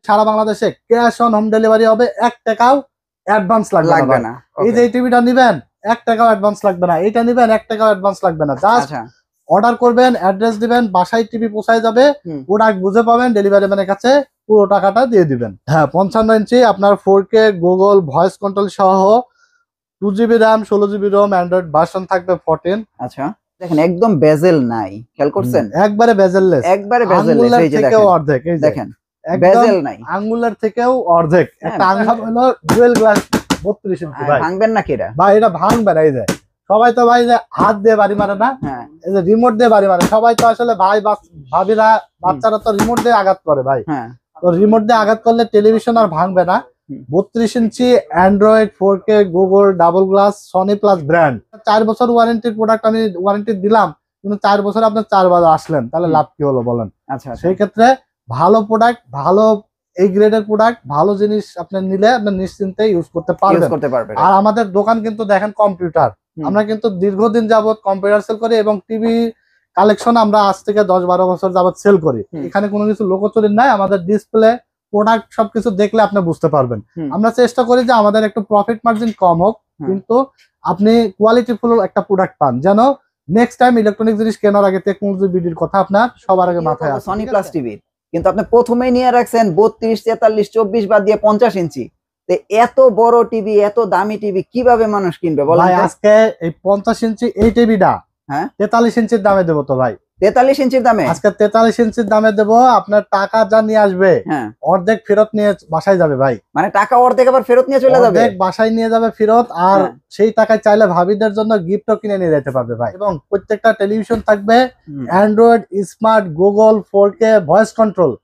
সারা বাংলাদেশে cash on home delivery হবে, 1 টাকাও অ্যাডভান্স লাগবে না। এই যে টিভিটা নিবেন 1 টাকাও অ্যাডভান্স লাগবে না, এটা নিবেন 1 টাকাও অ্যাডভান্স লাগবে না। জাস্ট অর্ডার করবেন, অ্যাড্রেস দিবেন, বাসায় টিভি পৌঁছায় যাবে, প্রোডাক্ট বুঝে পাবেন, ডেলিভারি ম্যানের কাছে পুরো টাকাটা দিয়ে দিবেন। হ্যাঁ, 55 ইঞ্চি আপনার 4K গুগল ভয়েস কন্ট্রোল সহ 2GB RAM 16GB ROM Android version থাকবে 14। আচ্ছা দেখেন একদম বেজেল নাই, খেয়াল করছেন? একবারে বেজেললেস, একবারে বেজেললেস। এই যে থেকেও অর্ধেক, এই দেখেন বেজেল নাই, আঙ্গুলের থেকেও অর্ধেক। একটা আঙ্গুল হলো ডুয়েল গ্লাস 32 ইঞ্চি। ভাই ভাঙবেন না কিরা? ভাই এটা ভাঙবে না। এই যে সবাই তো ভাই যে হাত দিয়ে বাড়ি মারে না, এই যে রিমোট দিয়ে বাড়ি মারে সবাই তো আসলে ভাই ভাবিরা বাচ্চারা তো রিমোট দিয়ে আঘাত করে ভাই। তো রিমোট দিয়ে আঘাত করলে টেলিভিশন আর ভাঙবে না। 32 inch android 4K Google double glass Sony plus brand, 4 বছর ওয়ারেন্টির প্রোডাক্ট আমি ওয়ারেন্টি দিলাম, কিন্তু 4 বছর আপনার 4 বার আসলেন, তাহলে লাভ কি হলো বলেন? আচ্ছা, সেই ক্ষেত্রে ভালো প্রোডাক্ট, ভালো এই গ্রেডের প্রোডাক্ট, ভালো জিনিস আপনি নিলে আপনি নিশ্চিন্তে ইউজ করতে পারবেন। আর আমাদের দোকান কিন্তু দেখেন কম্পিউটার, আমরা কিন্তু দীর্ঘদিন যাবত কম্পিউটার সেল করি এবং টিভি কালেকশন আমরা আজ থেকে 10-12 বছর যাবত সেল করি। এখানে কোনো কিছু লোকচুরি নাই, আমাদের ডিসপ্লে প্রোডাক্ট সবকিছু দেখলে আপনি বুঝতে পারবেন। আমরা চেষ্টা করি যে আমাদের একটু প্রফিট মার্জিন কম হোক, কিন্তু আপনি কোয়ালিটিফুল একটা প্রোডাক্ট পান, যেন নেক্সট টাইম ইলেকট্রনিক জিনিস কেনার আগে টেকনোলজি বিডির কথা আপনার সবার আগে মাথায় আসে। সনি প্লাস টিভি কিন্তু আপনি প্রথমেই নিয়ে রাখছেন 32, 43, 24 বাদ দিয়ে 50 ইঞ্চি। এত বড় টিভি, এত দামি টিভি কিভাবে মানুষ কিনবে বলেন? ভাই আজকে এই 50 ইঞ্চি এই টিভিটা 43 ইঞ্চির দামে দেবো তো ভাই। 43 ইঞ্চির দামে আজকে 43 ইঞ্চির দামে দেবো। আপনার টাকা যা নিয়ে আসবে অর্ধেক ফেরত নিয়ে বাসায় যাবে ভাই। মানে টাকা অর্ধেক আবার ফেরত নিয়ে চলে যাবে, বাসায় নিয়ে যাবে ফেরত। আর সেই টাকায় চাইলে ভাবিদের জন্য গিফটও কিনে নিয়ে যেতে পারবে ভাই। এবং প্রত্যেকটা টেলিভিশন থাকবে Android smart Google 4K voice control.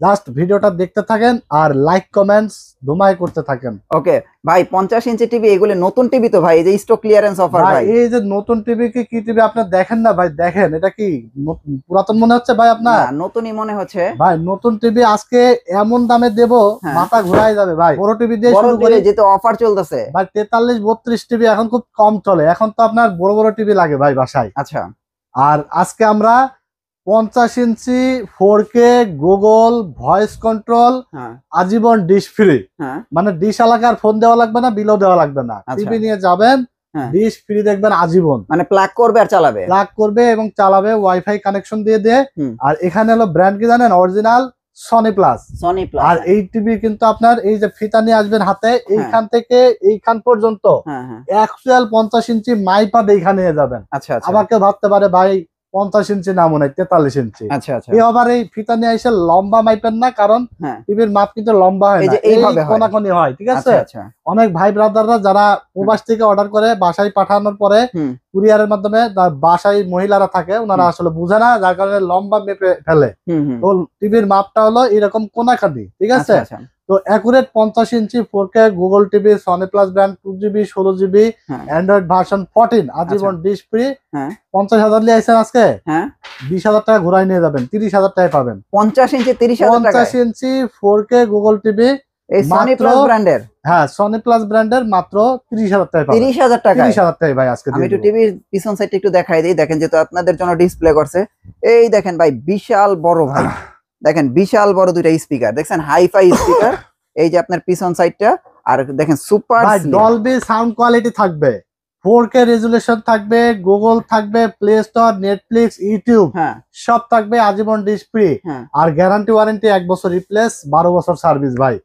Just ভিডিওটা দেখতে থাকেন আর লাইক কমেন্টস ধুমাই করতে থাকেন। ওকে ভাই, 50 ইঞ্চি টিভি এগুলো নতুন টিভি তো ভাই, এই যে স্টক ক্লিয়ারেন্স অফার ভাই। এই যে নতুন টিভি কি টিভি আপনি দেখেন না ভাই? দেখেন, এটা কি পুরাতন মনে হচ্ছে ভাই আপনার? নতুনই মনে হচ্ছে ভাই। নতুন টিভি আজকে এমন দামে দেব মাথা ঘুরাই যাবে ভাই। বড় টিভি দিয়ে শুরু করে যেতে অফার চলতেছে ভাই। 43, 32 টিভি এখন খুব কম চলে, এখন তো আপনার বড় বড় টিভি লাগে ভাই বাসায়। আচ্ছা, আর আজকে আমরা 50 ইঞ্চি 4K গুগল ভয়েস কন্ট্রোল আজীবন ডিশ ফ্রি, মানে ডিশ এলাকার ফোন দেওয়া লাগবে না, বিলও দেওয়া লাগবে না। টিভি নিয়ে যাবেন, ডিশ ফ্রি দেখবেন আজীবন। মানে প্লাগ করবে আর চালাবে, প্লাগ করবে এবং চালাবে, ওয়াইফাই কানেকশন দিয়ে দিয়ে। আর এখানে হলো ব্র্যান্ড কি জানেন? Original Sony plus. আর এই টিভি কিন্তু আপনার এই যে ফিতা নিয়ে আসবেন হাতে, এইখান থেকে এইখান পর্যন্ত অ্যাকচুয়াল 50 ইঞ্চি মাইপা দেখে নিয়ে যাবেন। আচ্ছা, আবার কেউ ভাবতে পারে ভাই 50 ইঞ্চি না মনে হয় 43 ইঞ্চি। আবার এই ফিতা নিয়ে এসে লম্বা মাইপেন না, কারণ টিভির মাপ কিন্তু লম্বা হয় না, এইভাবে কোনাকুনি হয়। ঠিক আছে? অনেক ভাই ব্রাদাররা যারা প্রবাস থেকে অর্ডার করে বাসায় পাঠানোর পরে কুরিয়ারের মাধ্যমে বাসায় মহিলারা থাকে, ওনারা আসলে বুঝে না, যার কারণে লম্বা মেপে ফেলে। তো টিভির মাপটা হলো এরকম কোনাকানি। ঠিক আছে? তো অ্যাকুরেট 50 ইঞ্চি 4K Google TV Sony plus brand 2GB 16GB Android version 14 আজীবন ডিশ ফ্রি। 50,000 নিয়ে আসছেন আজকে, 20,000 টাকা ঘুরাই নিয়ে যাবেন, 30,000 টাকায় পাবেন। 50 ইঞ্চি 30,000 টাকা। 50 ইঞ্চি 4K Google TV Sony plus ব্র্যান্ডের, সনি প্লাস ব্র্যান্ডের মাত্র 30,000 টাকায় পাবেন। 30,000 টাকা, 30,000 টাকায় ভাই আজকে। আমি একটু টিভির পিছন সাইডটা একটু দেখাই দিই, দেখেন যেহেতু আপনাদের জন্য ডিসপ্লে করছে। এই দেখেন ভাই, বিশাল বড় ভাই, দেখেন বিশাল বড় দুইটা স্পিকার, দেখছেন হাইফাই স্পিকার। এই যে আপনার পিছন সাইডটা, আর দেখেন সুপার ডলবি সাউন্ড কোয়ালিটি থাকবে, 4K রেজুলেশন থাকবে, গুগল থাকবে, প্লে স্টোর, নেটফ্লিক্স, ইউটিউব সব থাকবে, আজীবন ডিশ ফ্রি। আর গ্যারান্টি ওয়ারেন্টি 1 বছর রিপ্লেস, 12 বছর সার্ভিস ভাই।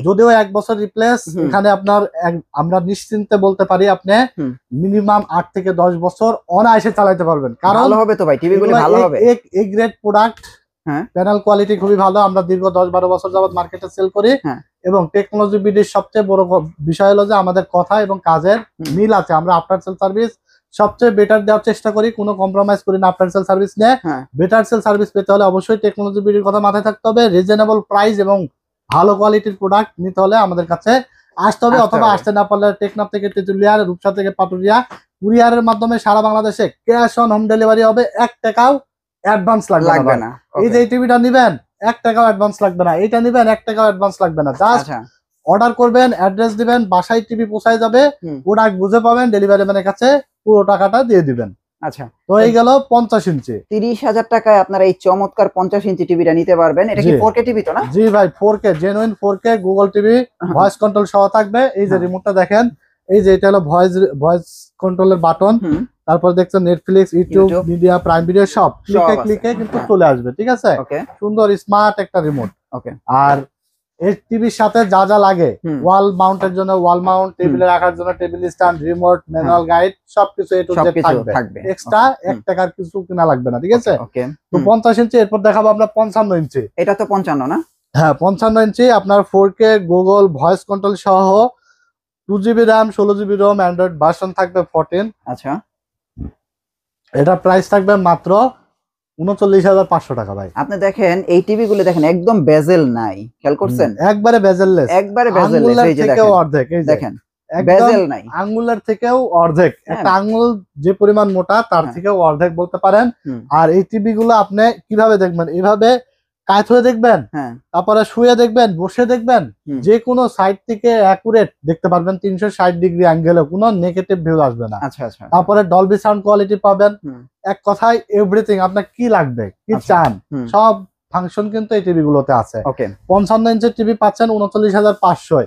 যদিও 1 বছর রিপ্লেস, এখানে আপনার আমরা নিশ্চিন্তে বলতে পারি আপনি মিনিমাম 8 থেকে 10 বছর অনায়াসে চালাতে পারবেন। কারণ ভালো হবে তো ভাই, টিভিগুলো ভালো হবে, এই গ্রেড প্রোডাক্ট, প্যানেল কোয়ালিটি খুবই ভালো। আমরা দীর্ঘ 10-12 বছর যাবত মার্কেটে সেল করি এবং টেকনোলজি বিডির সবচেয়ে বড় বিষয় হলো যে আমাদের কথা এবং কাজের মিল আছে। আমরা আফটার সেল সার্ভিস সবচেয়ে বেটার দেওয়ার চেষ্টা করি, কোনো কম্প্রোমাইজ করি না। আফটার সেল সার্ভিস নিয়ে বেটার সেল সার্ভিস পেতে হলে অবশ্যই টেকনোলজি বিডির কথা মাথায় থাকতে হবে। রিজনেবল প্রাইস এবং ভালো কোয়ালিটির প্রোডাক্ট নিতে হলে আমাদের কাছে আসতে হবে, অথবা আসতে না পারলে টেকনাফ থেকে তেতুলিয়া, রূপসা থেকে পাটুরিয়া কুরিয়ারের মাধ্যমে সারা বাংলাদেশে ক্যাশ অন হোম ডেলিভারি হবে, 1 টাকাও অ্যাডভান্স লাগবে না। এই যে টিভিটা নিবেন 1 টাকাও অ্যাডভান্স লাগবে না, এটা নিবেন 1 টাকাও অ্যাডভান্স লাগবে না। জাস্ট অর্ডার করবেন, অ্যাড্রেস দিবেন, বাসায় টিভি পৌঁছায় যাবে, প্রোডাক্ট বুঝে পাবেন, ডেলিভারি ম্যানের কাছে পুরো টাকাটা দিয়ে দিবেন। আচ্ছা, তো এই গেল 50 ইঞ্চি। 30,000 টাকায় আপনারা এই চমৎকার 50 ইঞ্চি টিভিটা নিতে পারবেন। এটা কি 4K টিভি তো না? জি ভাই, 4K genuine 4K Google TV, voice control সহ থাকবে। এই যে রিমোটটা দেখেন, এই যে এটা হলো ভয়েস কন্ট্রোলের বাটন। তারপর দেখছেন Netflix, YouTube, media, prime video সব ক্লিকে কিন্তু চলে আসবে। ঠিক আছে, সুন্দর স্মার্ট একটা রিমোট। আর এই টিভির সাথে যা যা লাগে, ওয়াল মাউন্টের জন্য ওয়াল মাউন্ট, টেবিলে রাখার জন্য table stand, remote, manual guide সবকিছু এ টু জেড থাকবে। এক্সট্রা 1 টাকার কিছু কিনা লাগবে না। ঠিক আছে, তো 50 ইঞ্চি। এরপর দেখাবো আমরা 55 ইঞ্চি। এটা তো 55 না? হ্যাঁ, 55 ইঞ্চি আপনার 4K গুগল ভয়েস কন্ট্রোল সহ 2GB RAM 16GB ROM, Android version থাকবে 14। আচ্ছা, এটা প্রাইস থাকবে মাত্র 39,500 টাকা ভাই। আপনি দেখেন এই টিভি গুলো দেখেন একদম বেজেল নাই, খেয়াল করছেন? একবারে বেজেললেস, একবারে বেজেললেস। এই যে থেকেও অর্ধেক, এই দেখেন বেজেল নাই, আঙ্গুলের থেকেও অর্ধেক। একটা আঙ্গুল যে পরিমাণ মোটা তার থেকেও অর্ধেক বলতে পারেন। আর এই টিভি গুলো আপনি কিভাবে দেখবেন? এইভাবে কাত হয়ে দেখবেন, তারপরে শুয়ে দেখবেন, বসে দেখবেন, যে কোনো সাইড থেকে অ্যাকুরেট দেখতে পারবেন। 360 ডিগ্রি অ্যাঙ্গেলে কোনো নেগেটিভ ভিউ আসবে না। তারপরে ডলবি সাউন্ড কোয়ালিটি পাবেন। এক কথায় এভরিথিং, আপনার কি লাগবে, কি চান, সব ফাংশন কিন্তু এই টিভি গুলোতে আছে। 55 ইঞ্চের টিভি পাচ্ছেন 39,500।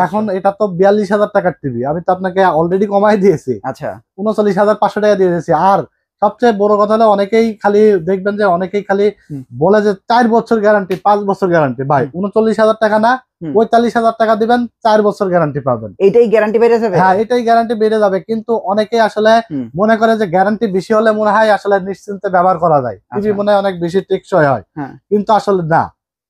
এখন এটা তো 42,000 টাকার টিভি, আমি তো আপনাকে অলরেডি কমাই দিয়েছি। আচ্ছা, 39,500 টাকা দিয়ে দিয়েছি। আর সবচেয়ে বড় কথা হলো, অনেকেই খালি দেখবেন যে অনেকেই খালি বলে যে 4 বছর গ্যারান্টি, 5 বছর গ্যারান্টি। ভাই 39,000 টাকা না, 45,000 টাকা দিবেন, 4 বছর গ্যারান্টি পাবেন। এটাই গ্যারান্টি বেড়ে যাবে? হ্যাঁ, এটাই গ্যারান্টি বেড়ে যাবে। কিন্তু অনেকেই আসলে মনে করে যে গ্যারান্টি বেশি হলে মনে হয় আসলে নিশ্চিন্তে ব্যবহার করা যায়, টিভি মনে হয় অনেক বেশি টেকসই হয়। কিন্তু আসলে না।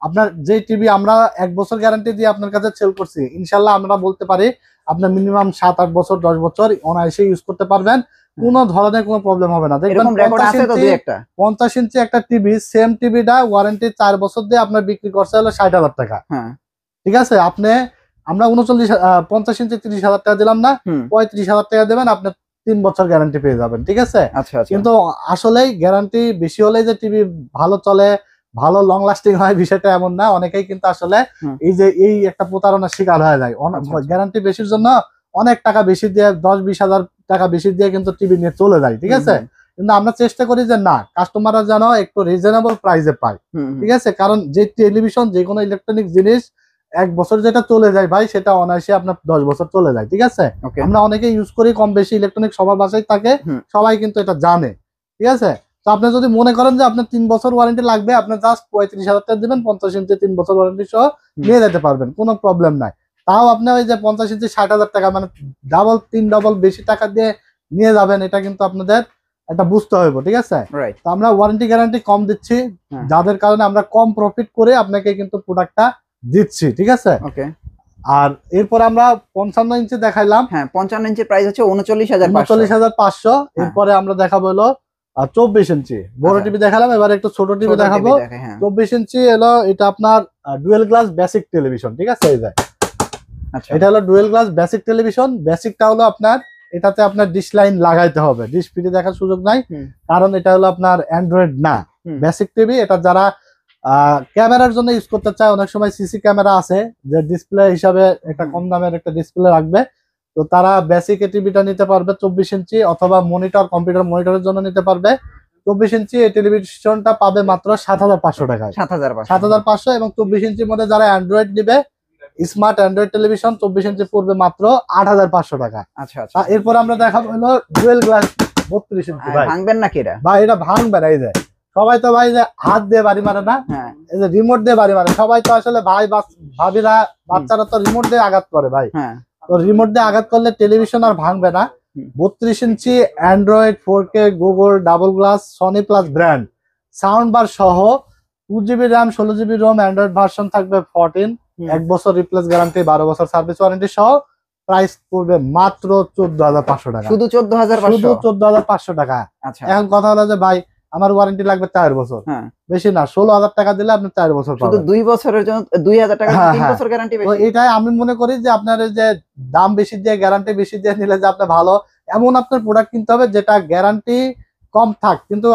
আপনার যে টিভি আমরা 1 বছর গ্যারান্টি দিয়ে আপনার কাছে সেল করছি, ইনশাল্লাহ আমরা বলতে পারি আপনার মিনিমাম 7-8 বছর 10 বছর অনায়াসে ইউজ করতে পারবেন, কোনো ধরনের কোনো প্রবলেম হবে না। দেখবেন 50 ইঞ্চি একটা টিভি, সেম টিভিটা ওয়ারেন্টি 4 বছর দিয়ে আপনার বিক্রি করছে হলো 60,000 টাকা। ঠিক আছে, আমরা 50 ইঞ্চি 30,000 টাকা দিলাম না, 35,000 টাকা দেবেন, আপনি 3 বছর গ্যারান্টি পেয়ে যাবেন। ঠিক আছে, কিন্তু আসলেই গ্যারান্টি বেশি হলে যে টিভি ভালো চলে, ভালো লং লাস্টিং হয়, বিষয়টা এমন না। অনেকেই কিন্তু আসলে এই একটা প্রতারণার শিকার হয়ে যায়। গ্যারান্টি বেশির জন্য অনেক টাকা বেশি দিয়ে, 10-20 হাজার টাকা বেশি দিয়ে কিন্তু টিভি নিয়ে চলে যায়। ঠিক আছে, কিন্তু আমরা চেষ্টা করি যে না, কাস্টমাররা যেন একটু রিজনেবল প্রাইসে পায়। ঠিক আছে, কারণ যে টেলিভিশন, যে কোনো ইলেকট্রনিক জিনিস 1 বছর যেটা চলে যায় ভাই, সেটা অনায়াসে আপনার 10 বছর চলে যায়। ঠিক আছে, আমরা অনেকে ইউজ করি, কম বেশি ইলেকট্রনিক সবার বাসায় থাকে, সবাই কিন্তু এটা জানে। ঠিক আছে, তো আপনি যদি মনে করেন যে আপনার 3 বছর ওয়ারেন্টি লাগবে, আপনি জাস্ট 35,000 টাকা দিবেন, 50 ইঞ্চি 3 বছর ওয়ারেন্টি সহ নিয়ে যেতে পারবেন, কোনো প্রবলেম নাই। তাও আপনি ওই যে 50 ইঞ্চি 60,000 টাকা, মানে তিন ডবল বেশি টাকা দিয়ে নিয়ে যাবেন, এটা কিন্তু আপনাদের একটা বুঝতে হবে। ঠিক আছে, তো আমরা ওয়ারেন্টি গ্যারান্টি কম দিচ্ছি, যাদের কারণে আমরা কম প্রফিট করে আপনাকে কিন্তু প্রোডাক্টটা দিচ্ছি। ঠিক আছে, আর এরপর আমরা 55 ইঞ্চি দেখাইলাম। হ্যাঁ, 55 ইঞ্চির প্রাইস হচ্ছে 39,500। এরপরে আমরা দেখাবো হলো 24 ইঞ্চি বড় টিভি দেখালাম, এবার একটু ছোট টিভি দেখাবো। 24 ইঞ্চি এলো, এটা আপনার ডুয়েল গ্লাস বেসিক টেলিভিশন। ঠিক আছে, এই যে এটা হলো ডুয়েল গ্লাস বেসিক টেলিভিশন। বেসিকটা হলো আপনার, এটাতে আপনার ডিশ লাইন লাগাইতে হবে, ডিশ ফ্রি দেখার সুযোগ নাই, কারণ এটা হলো আপনার অ্যান্ড্রয়েড না, বেসিক টিভি। এটা যারা ক্যামেরার জন্য ইউজ করতে চায়, অনেক সময় সিসি ক্যামেরা আছে যে ডিসপ্লে হিসাবে একটা কম দামের একটা ডিসপ্লে রাখবে, তো তারা বেসিক টিভিটা নিতে পারবে 24 ইঞ্চি, অথবা মনিটর, কম্পিউটার মনিটরের জন্য নিতে পারবে 24 ইঞ্চি। এই টেলিভিশনটা পাবে মাত্র 7,500 টাকায়, 7,500। এবং 24 ইঞ্চির মধ্যে যারা অ্যান্ড্রয়েড নিবে, স্মার্ট অ্যান্ড্রয়েড টেলিভিশন 24 ইঞ্চি পড়বে মাত্র 8,500 টাকা। আচ্ছা, এরপর আমরা দেখাবো হলো ডুয়েল গ্লাস 32 ইঞ্চি। ভাই ভাঙবেন নাকি এটা? ভাই এটা ভাঙবে না। এই যে সবাই তো ভাই যে হাত দিয়ে বাড়ি মারে না, এই যে রিমোট দিয়ে বাড়ি মারে, সবাই তো আসলে ভাই ভাবিরা বাচ্চারা তো রিমোট দিয়ে আঘাত করে ভাই। তো রিমোট দিয়ে আঘাত করলে টেলিভিশন আর ভাঙবে না। 32 inch android 4K Google double glass Sony plus brand sound bar সহ 2GB RAM 16GB ROM, Android version থাকবে 14, 1 বছর রিপ্লেস গ্যারান্টি, 12 বছর সার্ভিস ওয়ারেন্টি সহ। প্রাইস পড়বে মাত্র 14,500 টাকা, শুধু 14,500 টাকা। এখন কথা হলো যে ভাই আমার ওয়ারেন্টি লাগবে 4 বছর, বেশি না, 16,000 টাকা দিলে আপনি 4 বছর পাবেন। শুধু 2 বছরের জন্য 2,000 টাকা 3 বছর গ্যারান্টি বেশি। এটাই আমি মনে করি যে আপনার যে দাম বেশি দিয়ে গ্যারান্টি বেশি দিয়ে নিলে যে আপনি ভালো, এমন আপনার প্রোডাক্ট কিনতে হবে যেটা গ্যারান্টি কম থাক কিন্তু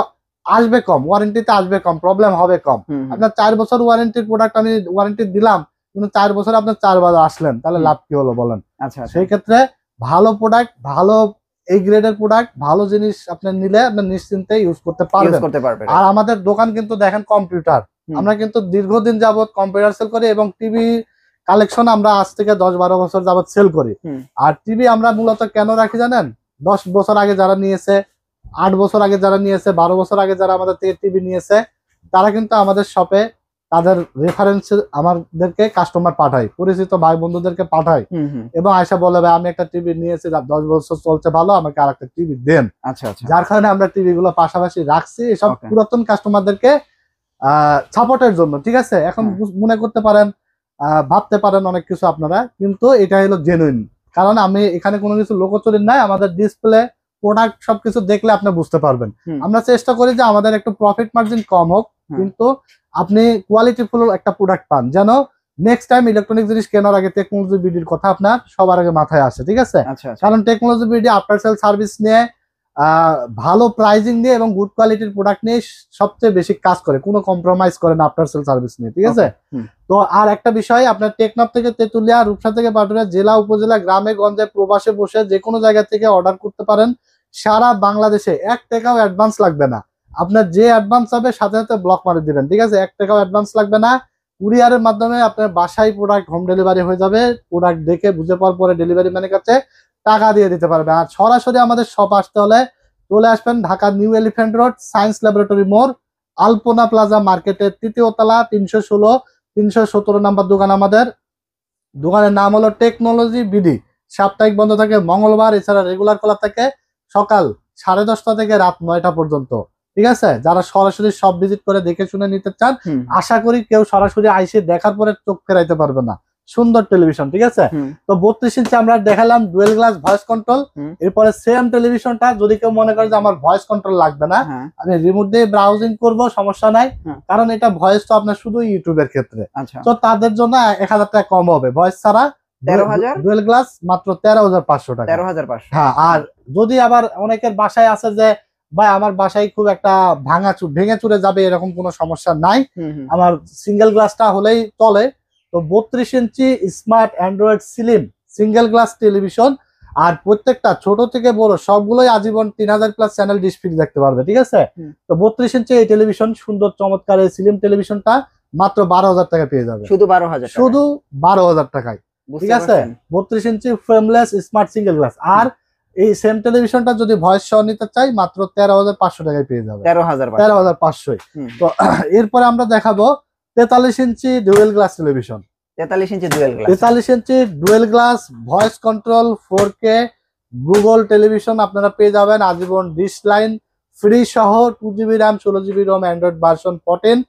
আসবে কম, ওয়ারেন্টিতে আসবে কম, প্রবলেম হবে কম। আপনার 4 বছর ওয়ারেন্টির প্রোডাক্ট আমি ওয়ারেন্টি দিলাম, কিন্তু 4 বছর আপনার 4 বার আসলেন, তাহলে লাভ কি হলো বলেন? আচ্ছা, সেই ক্ষেত্রে ভালো প্রোডাক্ট, ভালো এই গ্রেডের প্রোডাক্ট, ভালো জিনিস আপনি নিলে আপনি নিশ্চিন্তে ইউজ করতে পারবেন। আর আমাদের দোকান কিন্তু দেখেন কম্পিউটার, আমরা কিন্তু দীর্ঘদিন যাবত কম্পিউটার সেল করি এবং টিভি কালেকশন আমরা আজ থেকে 10-12 বছর যাবত সেল করি। আর টিভি আমরা মূলত কেন রাখি জানেন? 10 বছর আগে যারা নিয়েছে, 8 বছর আগে যারা নিয়েছে, 12 বছর আগে যারা আমাদের থেকে টিভি নিয়েছে, তারা কিন্তু আমাদের শপে তাদের রেফারেন্স আমাদেরকে কাস্টমার পাঠায়, পরিচিত ভাই বন্ধুদেরকে পাঠায় এবং আয়সা বলে ভাই আমি একটা টিভি নিয়েছি 10 বছর চলছে ভালো, আমাকে আর একটা টিভি দেন। যার কারণে আমরা টিভি গুলো পাশাপাশি রাখছি এসব পুরাতন কাস্টমারদেরকে সাপোর্টের জন্য। ঠিক আছে, এখন মনে করতে পারেন, ভাবতে পারেন অনেক কিছু আপনারা, কিন্তু এটা হলো জেনুইন, কারণ আমি এখানে কোনো কিছু লোকচুরির নাই। আমাদের ডিসপ্লে প্রোডাক্ট সবকিছু দেখলে আপনি বুঝতে পারবেন। আমরা চেষ্টা করি যে আমাদের একটু প্রফিট মার্জিন কম হোক, কিন্তু আপনি কোয়ালিটিফুল একটা প্রোডাক্ট পান, যেন নেক্সট টাইম ইলেকট্রনিক জিনিস কেনার আগে টেকনোলজি বিডির কথা আপনার সবার আগে মাথায় আসে। ঠিক আছে, কারণ technology BD after sale service নিয়ে, ভালো প্রাইজিং নিয়ে এবং গুড কোয়ালিটির প্রোডাক্ট নিয়ে সবচেয়ে বেশি কাজ করে, কোনো কম্প্রোমাইজ করে না আফটার সেল সার্ভিস নিয়ে। ঠিক আছে, তো আর একটা বিষয়, আপনার টেকনাফ থেকে তেতুলিয়া, রূপসা থেকে পাটুরিয়া, জেলা উপজেলা, গ্রামে গঞ্জে, প্রবাসে বসে যে কোনো জায়গা থেকে অর্ডার করতে পারেন। সারা বাংলাদেশে 1 টাকাও অ্যাডভান্স লাগবে না, আপনার যে অ্যাডভান্স হবে সাথে সাথে ব্লক মারি দিবেন। ঠিক আছে, 1 টাকাও অ্যাডভান্স লাগবে না, কুরিয়ারের মাধ্যমে আপনার বাসায় প্রোডাক্ট হোম ডেলিভারি হয়ে যাবে। প্রোডাক্ট দেখে বুঝে পাওয়ার পরে ডেলিভারি ম্যানের কাছে টাকা দিয়ে দিতে পারবে। আর সরাসরি আমাদের শপ আসতে হলে চলে আসবেন Dhaka new elephant road, science laboratory মোড়, আলপনা প্লাজা মার্কেটের 3য় তলা, 316-317 নাম্বার দোকান আমাদের। দোকানের নাম হলো টেকনোলজি বিডি। সাপ্তাহিক বন্ধ থাকে মঙ্গলবার, এছাড়া রেগুলার খোলা থাকে সকাল 10:30 থেকে রাত 9টা পর্যন্ত। ঠিক আছে, যারা সরাসরি সব ভিজিট করে দেখে শুনে নিতে চান, আশা করি কেউ সরাসরি আইসে দেখার পরে চোখ ফেরাইতে পারবে না। সুন্দর টেলিভিশন। ঠিক আছে, তো 32 ইঞ্চি আমরা দেখালাম, ডুয়েল গ্লাস ভয়েস কন্ট্রোল। এরপরে সেম টেলিভিশনটা যদি কেউ মনে করে যে আমার ভয়েস কন্ট্রোল লাগবে না, আমি রিমোট দিয়ে ব্রাউজিং করব, সমস্যা নাই, কারণ এটা ভয়েস তো আপনার শুধু ইউটিউবের ক্ষেত্রে, তো তাদের জন্য 1000 টাকা কম হবে ভয়েস ছাড়া। 13,000 ডুয়েল গ্লাস মাত্র 13,500 টাকা। 13,500। হ্যাঁ, আর যদি আবার অনেকের বাসায় আছে যে ভাই আমার বাসায় খুব একটা ভেঙে চুরে যাবে, এরকম কোনো সমস্যা নাই, আমার সিঙ্গেল গ্লাসটা হলেই চলে। তো 32 inch smart android slim single glass television, আর প্রত্যেকটা ছোট থেকে বড় সবগুলোই আজীবন 3000+ চ্যানেল ডিসপ্লে দেখতে পারবে। ঠিক আছে, তো 32 ইঞ্চি এই টেলিভিশন, সুন্দর চমৎকার এই স্লিম টেলিভিশনটা মাত্র 12,000 টাকা পেয়ে যাবে। শুধু 12,000, শুধু 12,000 টাকায়। ঠিক আছে, 32 ইঞ্চি ফ্রেমলেস স্মার্ট সিঙ্গেল গ্লাস। আর এই সেম টেলিভিশনটা যদি ভয়েস সহ নিতে চাই মাত্র 13,500 টাকায় পেয়ে যাবে। 13,500। তো এরপরে আমরা দেখাবো 43 inch dual glass television. 43 inch dual glass, 43 inch dual glass voice control 4K Google television আপনারা পেয়ে যাবেন আজীবন ডিশ লাইন ফ্রি সহ, 2GB RAM 16GB ROM, Android version 14,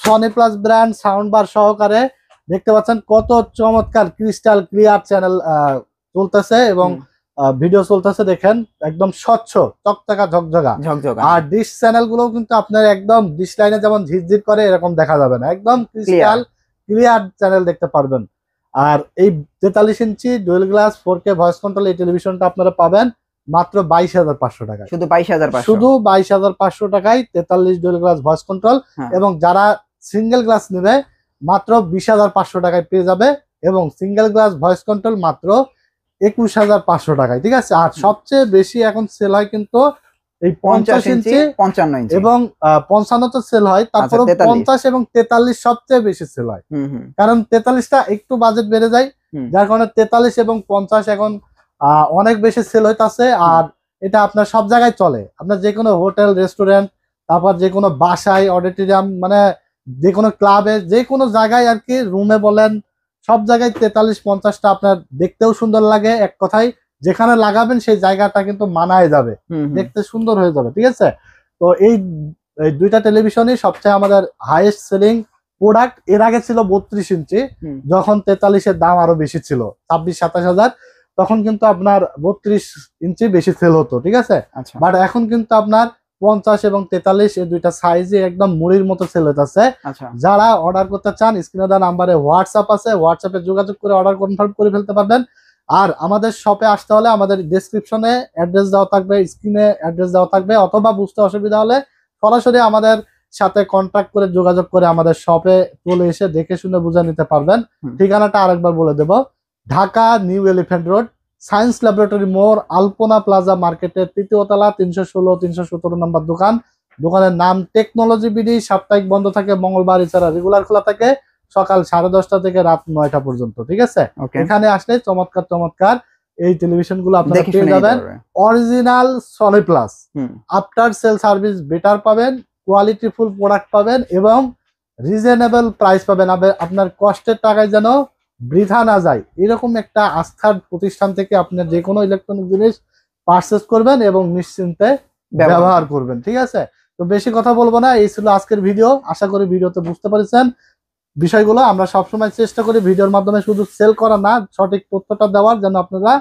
Sony plus brand sound বার সহকারে। দেখতে পাচ্ছেন কত চমৎকার ক্রিস্টাল ক্লিয়ার চ্যানেল চলতেছে এবং ভিডিও চলতেছে, দেখেন একদম স্বচ্ছ চকচকা ঝকঝকা। আর ডিশ চ্যানেল গুলো কিন্তু আপনার একদম ডিশ লাইনে যেমন ঝিরঝির করে এরকম দেখা যাবে না, একদম ক্রিস্টাল ক্লিয়ার চ্যানেল দেখতে পারবেন। আর এই 43 inch dual glass 4K voice control এই টেলিভিশনটা আপনারা পাবেন মাত্র 22,500 টাকায়। শুধু 22,500, শুধু 22,500 টাকায় 43 ডুয়েল গ্লাস ভয়েস কন্ট্রোল। এবং যারা সিঙ্গেল গ্লাস নেবে মাত্র 20,500 টাকায় পেয়ে যাবে, এবং সিঙ্গেল গ্লাস ভয়েস কন্ট্রোল মাত্র 21,500 টাকায়। ঠিক আছে, আর সবচেয়ে বেশি এখন সেল হয় কিন্তু এই 50 ইঞ্চি 55 ইঞ্চি এবং 55 তো সেল হয়, তারপরে 50 এবং 43 সবচেয়ে বেশি সেল হয়, কারণ 43টা একটু বাজেট বেড়ে যায়, যার কারণে 43 এবং 50 এখন অনেক বেশি সেল হইতাছে। আর এটা আপনার সব জায়গায় চলে, আপনার যে কোনো হোটেল রেস্টুরেন্ট, তারপর যে কোনো বাসায় অডিটোরিয়াম, মানে যে কোনো ক্লাবে, যে কোনো জায়গায় আর কি, রুমে বলেন, সব জায়গায় 43-50টা আপনার দেখতেও সুন্দর লাগে। এক কথায় যেখানে লাগাবেন সেই জায়গাটা কিন্তু মানায় যাবে, দেখতে সুন্দর হয়ে যাবে। ঠিক আছে, তো এই দুইটা টেলিভিশনই সবচেয়ে আমাদের হাইয়েস্ট সেলিং প্রোডাক্ট। এর আগে ছিল 32 ইঞ্চি, যখন 43-এর দাম আরো বেশি ছিল 26-27 হাজার, তখন কিন্তু আপনার 32 ইঞ্চি বেশি সেল হতো। ঠিক আছে, বাট এখন কিন্তু আপনার 50 এবং 43 এই দুইটা সাইজে একদম মুড়ির মতো সেল হইতাছে। যারা অর্ডার করতে চান স্ক্রিনে দেওয়া নাম্বারে হোয়াটসঅ্যাপ আছে, হোয়াটসঅ্যাপে যোগাযোগ করে অর্ডার কনফার্ম করে ফেলতে পারবেন। আর আমাদের শপে আসতে হলে আমাদের ডেসক্রিপশনে অ্যাড্রেস দেওয়া থাকবে, স্ক্রিনে অ্যাড্রেস দেওয়া থাকবে, অথবা বুঝতে অসুবিধা হলে সরাসরি আমাদের সাথে কন্ট্যাক্ট করে যোগাযোগ করে আমাদের শপে চলে এসে দেখে শুনে বুঝে নিতে পারবেন। ঠিকানাটা আরেকবার বলে দেব, Dhaka new elephant road, science laboratory মোড়, আলপনা প্লাজা মার্কেটের 3য় তলা, 316-317 নম্বর দোকান। দোকানের নাম টেকনোলজি বিডি। সাপ্তাহিক বন্ধ থাকে মঙ্গলবার, এছাড়া রেগুলার খোলা থাকে সকাল 10:30 থেকে রাত 9টা পর্যন্ত। ঠিক আছে, এখানে আসলে চমৎকার চমৎকার এই টেলিভিশন গুলো আপনারা পেয়ে যাবেন। Original Sony plus, after sale service better পাবেন, কোয়ালিটি ফুল প্রোডাক্ট পাবেন এবং রিজনেবল প্রাইস পাবেন। আপনার কষ্টের টাকায় যেন বৃথা না যায়, এরকম একটা আস্থার প্রতিষ্ঠান থেকে আপনি যে কোনো ইলেকট্রনিক জিনিস পারচেস করবেন এবং নিশ্চিন্তে ব্যবহার করবেন। ঠিক আছে, তো বেশি কথা বলবো না, এই ছিল আজকের ভিডিও। আশা করি ভিডিওতে বুঝতে পারছেন বিষয়গুলো। আমরা সবসময় চেষ্টা করি ভিডিওর মাধ্যমে শুধু সেল করা না, সঠিক তথ্যটা দেওয়ার, যেন আপনারা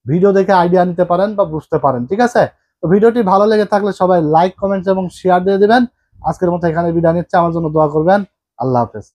ভিডিও দেখে আইডিয়া নিতে পারেন বা বুঝতে পারেন। ঠিক আছে, তো ভিডিওটি ভালো লেগে থাকলে সবাই লাইক, কমেন্টস এবং শেয়ার দিয়ে দিবেন। আজকের মতো এখানে বিদায় নিচ্ছে, আমার জন্য দোয়া করবেন। আল্লাহ হাফেজ।